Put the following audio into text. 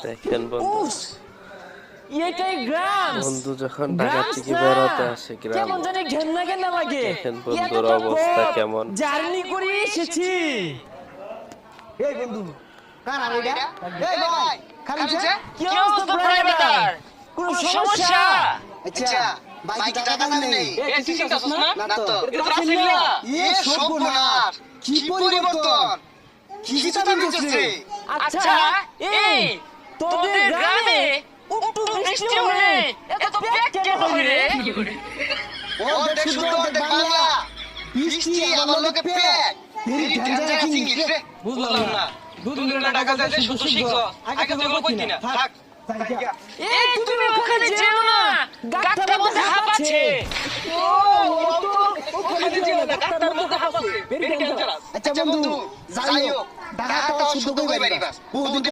দেখেন বন্ধু, এটাই গ্রাম বন্ধু যখন ঢাকা থেকে বেড়াতে আসে গ্রাম, কেমন জানি ঘেন্না ঘেন্না লাগে। দেখেন বন্ধুর অবস্থা কেমন। জার্নি করে এসেছি। এই বন্ধু কার আর এটা এই ভাই খালিছে কি অবস্থা ব্রাদার? কোন সমস্যা? আচ্ছা বাইক টাকা নেই এই তুই চিন্তা করছ না? না তো এটা তো আসেন না। এ সর্বনাশ কি পরিবর্তন কি চিন্তা করছে আচ্ছা এই তোদের গ্রামে একটু বৃষ্টি হলে এত প্যাক কেন হয় রে? ও দেখ সুন্দর দেখ বাংলা বৃষ্টি আমার লোকে পেট এই ঢাঞ্জা চিংড়ি রে বুঝলাম না। দুদিন ধরে ঢাকা যাইতে শুধু শিখছো, আগে তো এগুলো কইতি না। থাক। এই তুমি ওখানে যেও না, গাটটার মধ্যে হাঁপ আছে। ও ওখানে যেও না, গাটটার মধ্যে হাঁপ আছে। Very dangerous. আচ্ছা বন্ধু যাইও ঢাকা তো শুদ্ধ কই পারিবা বহুদিন